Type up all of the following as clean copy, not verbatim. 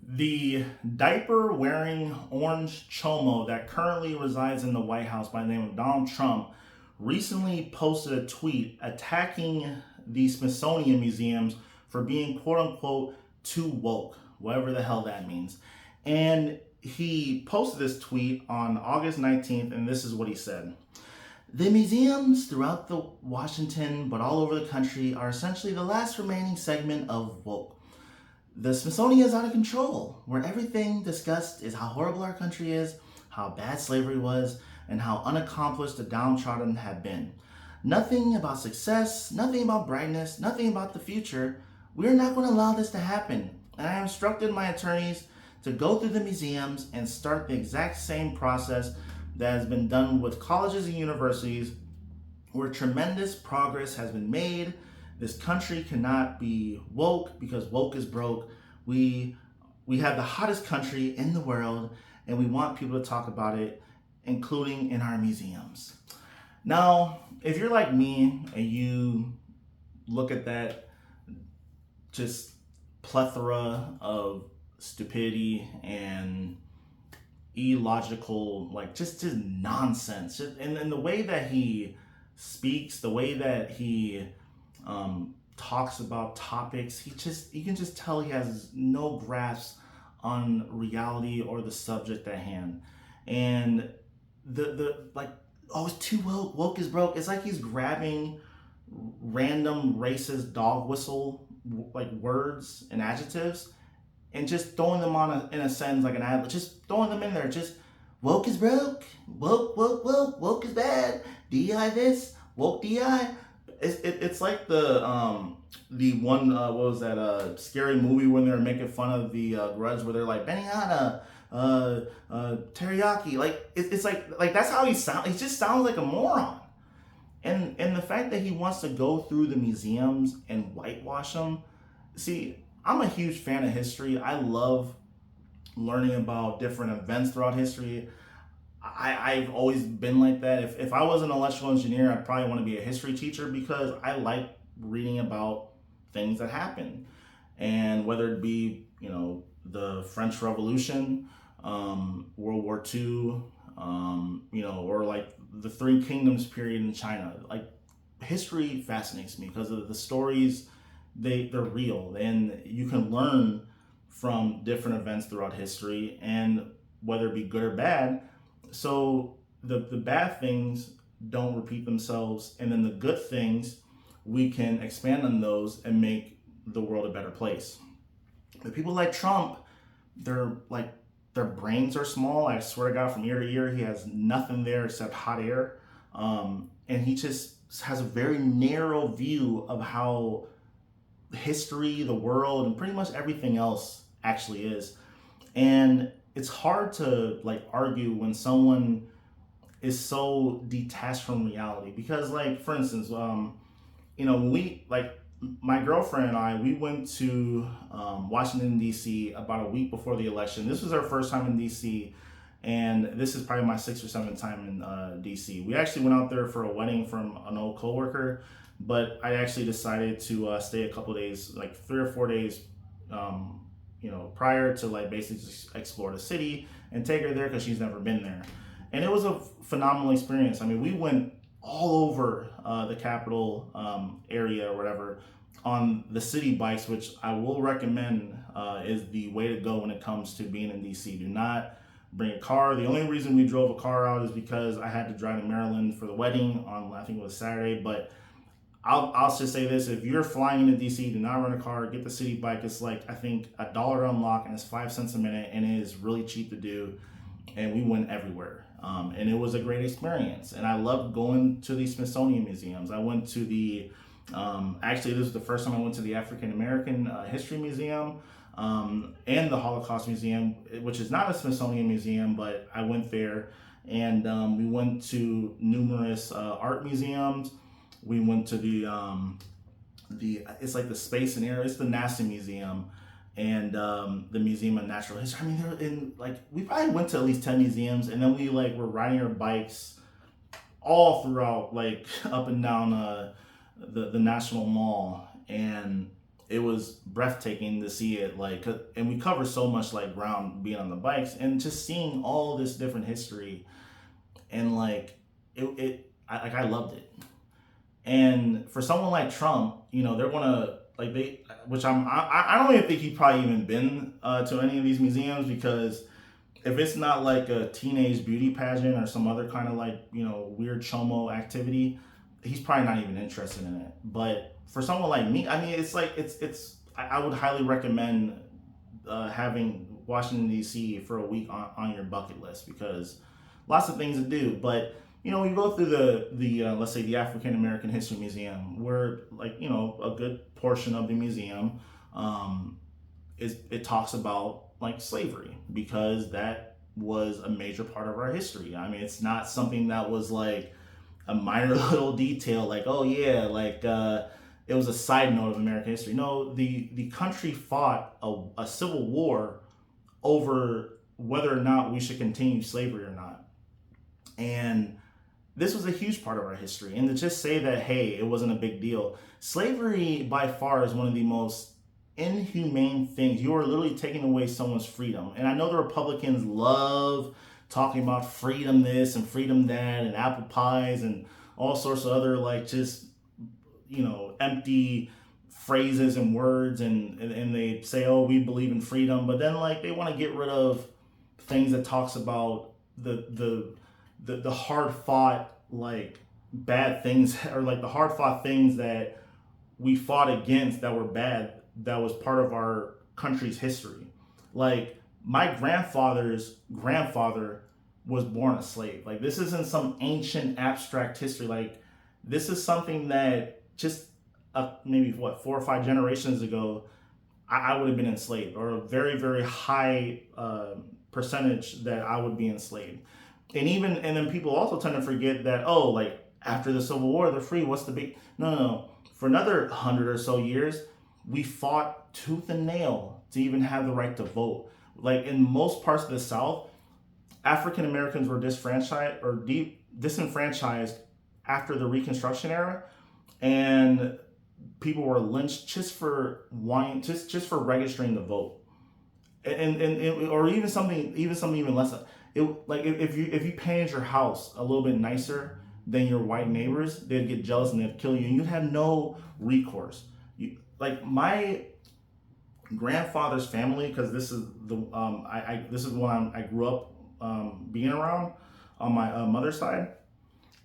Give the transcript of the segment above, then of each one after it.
The diaper wearing orange chomo that currently resides in the White House by the name of Donald Trump recently posted a tweet attacking the Smithsonian museums for being quote unquote too woke, whatever the hell that means. And he posted this tweet on August 19th, and this is what he said. The museums throughout the Washington, but all over the country, are essentially the last remaining segment of woke. The Smithsonian is out of control, where everything discussed is how horrible our country is, how bad slavery was, and how unaccomplished the downtrodden have been. Nothing about success, nothing about brightness, nothing about the future. We're not going to allow this to happen. And I instructed my attorneys to go through the museums and start the exact same process that has been done with colleges and universities, where tremendous progress has been made. This country cannot be woke because woke is broke. We have the hottest country in the world, and we want people to talk about it, including in our museums. Now, if you're like me and you look at that just plethora of stupidity and illogical, like just nonsense, and the way that he speaks, the way that he talks about topics, you can just tell he has no grasp on reality or the subject at hand. And the like, oh, it's too woke. Woke is broke. It's like he's grabbing random racist dog whistle like words and adjectives and just throwing them on in a sentence like an ad, just throwing them in there. Just woke is broke. Woke is bad. DI this. Woke DI. It's like the one what was that scary movie when they were making fun of the Grudge, where they're like Benihana, teriyaki. Like it's like that's how he sounds. He just sounds like a moron. And the fact that he wants to go through the museums and whitewash them. See, I'm a huge fan of history. I love learning about different events throughout history. I've always been like that. If I was an electrical engineer, I'd probably want to be a history teacher because I like reading about things that happen. And whether it be, the French Revolution, World War II, or like the Three Kingdoms period in China. Like history fascinates me because of the stories, they're real and you can learn from different events throughout history, and whether it be good or bad. So the bad things don't repeat themselves, and then the good things, we can expand on those and make the world a better place. The people like Trump, their brains are small. I swear to God, from ear to ear, he has nothing there except hot air, and he just has a very narrow view of how history, the world, and pretty much everything else actually is. And it's hard to like argue when someone is so detached from reality, because like for instance, when we like my girlfriend and I, we went to Washington D.C. about a week before the election. This was our first time in D.C., and this is probably my sixth or seventh time in D.C. We actually went out there for a wedding from an old coworker, but I actually decided to stay a couple days, like 3 or 4 days, prior to like basically just explore the city and take her there because she's never been there. And it was a phenomenal experience. I mean, we went all over the capital area or whatever on the city bikes, which I will recommend is the way to go when it comes to being in DC. Do not bring a car. The only reason we drove a car out is because I had to drive to Maryland for the wedding on, I think it was Saturday. But I'll just say this: if you're flying into DC, do not rent a car. Get the city bike. It's like, I think, $1 to unlock, and it's 5 cents a minute, and it is really cheap to do. And we went everywhere. And it was a great experience. And I loved going to the Smithsonian museums. I went to the, actually, this was the first time I went to the African American History Museum and the Holocaust Museum, which is not a Smithsonian museum, but I went there. And we went to numerous art museums. We went to the it's like the Space and Air, it's the NASA Museum, and the Museum of Natural History. I mean, they're in like, we probably went to at least 10 museums, and then we like were riding our bikes all throughout, like up and down the National Mall. And it was breathtaking to see it, like, and we cover so much like ground being on the bikes and just seeing all this different history, and like I loved it. And for someone like Trump, they're gonna like which I don't even think he probably even been to any of these museums, because if it's not like a teenage beauty pageant or some other kind of like weird chomo activity, he's probably not even interested in it. But for someone like me, I mean, it's like I would highly recommend having Washington D.C. for a week on your bucket list, because lots of things to do. But we go through the let's say the African American History Museum, where like a good portion of the museum it talks about like slavery, because that was a major part of our history. I mean, it's not something that was like a minor little detail, like, oh yeah, like it was a side note of American history. No, the country fought a civil war over whether or not we should continue slavery or not. And this was a huge part of our history. And to just say that, hey, it wasn't a big deal. Slavery by far is one of the most inhumane things. You are literally taking away someone's freedom. And I know the Republicans love talking about freedom this and freedom that and apple pies and all sorts of other like just empty phrases and words, and they say, oh, we believe in freedom, but then like they want to get rid of things that talks about the hard fought like bad things, or like the hard fought things that we fought against that were bad, that was part of our country's history. Like my grandfather's grandfather was born a slave. Like this isn't some ancient abstract history. Like this is something that just maybe 4 or 5 generations ago, I would have been enslaved, or a very, very high percentage that I would be enslaved. And then people also tend to forget that, oh, like after the Civil War, they're free. What's the big? No. For another 100 or so years, we fought tooth and nail to even have the right to vote. Like in most parts of the South, African Americans were disenfranchised after the Reconstruction era, and people were lynched just for registering to vote, and or even something even less. Like if you painted your house a little bit nicer than your white neighbors, they'd get jealous and they'd kill you, and you'd have no recourse. Like my grandfather's family, because this is this is one I grew up being around on my mother's side.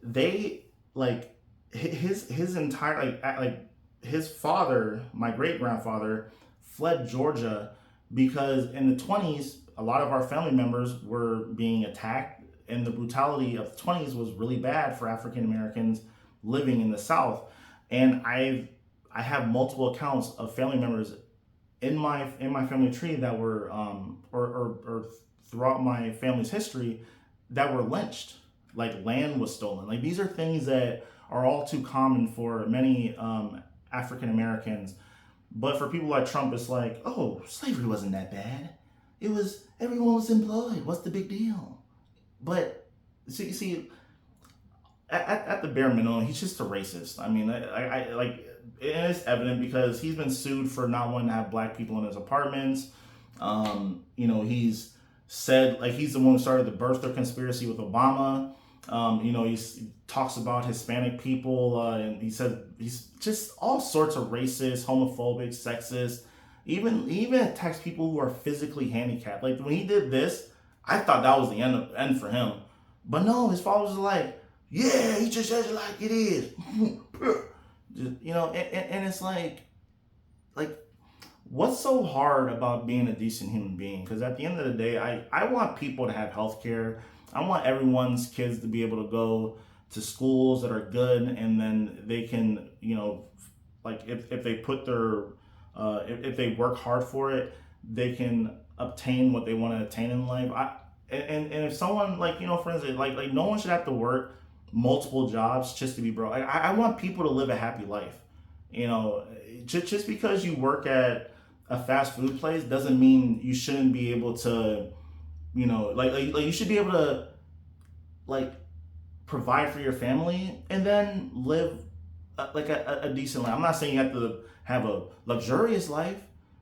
They like his entire like his father, my great grandfather, fled Georgia because in the 20s a lot of our family members were being attacked, and the brutality of the 20s was really bad for African Americans living in the South. And I have multiple accounts of family members in my family tree that were or throughout my family's history that were lynched. Like land was stolen. Like these are things that are all too common for many African Americans. But for people like Trump, it's like, oh, slavery wasn't that bad. It was, everyone was employed. What's the big deal? But see, at the bare minimum, he's just a racist. I mean, I like, and it's evident because he's been sued for not wanting to have black people in his apartments. He's said, like, he's the one who started the birther conspiracy with Obama. He talks about Hispanic people, and he said he's just all sorts of racist, homophobic, sexist. He even attacks people who are physically handicapped. Like when he did this, I thought that was the end for him. But no, his followers are like, yeah, he just says it like it is. And it's like, what's so hard about being a decent human being? Because at the end of the day, I want people to have health care. I want everyone's kids to be able to go to schools that are good, and then they can, if they put their, if they work hard for it, they can obtain what they want to attain in life. And if someone for instance, like no one should have to work multiple jobs just to be broke. I want people to live a happy life. Just because you work at a fast food place doesn't mean you shouldn't be able to, you should be able to provide for your family and then live a decent life. I'm not saying you have to have a luxurious life,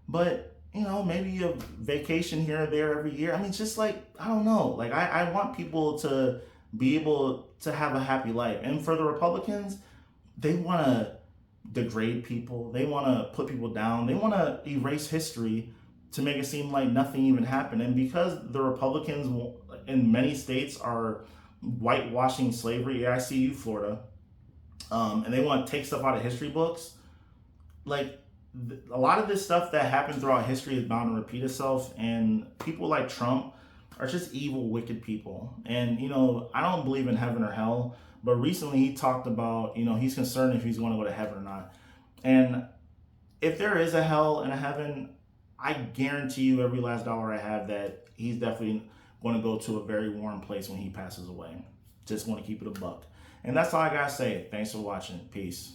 but maybe a vacation here or there every year. I mean, just like, I don't know. Like, I want people to be able to have a happy life. And for the Republicans, they want to degrade people. They want to put people down. They want to erase history to make it seem like nothing even happened. And because the Republicans in many states are whitewashing slavery, yeah, I see you, Florida, and they want to take stuff out of history books, like a lot of this stuff that happened throughout history is bound to repeat itself. And people like Trump are just evil, wicked people. And I don't believe in heaven or hell, but recently he talked about he's concerned if he's going to go to heaven or not. And if there is a hell and a heaven, I guarantee you every last dollar I have that he's definitely going to go to a very warm place when he passes away. Just want to keep it a buck. And that's all I gotta say. Thanks for watching. Peace.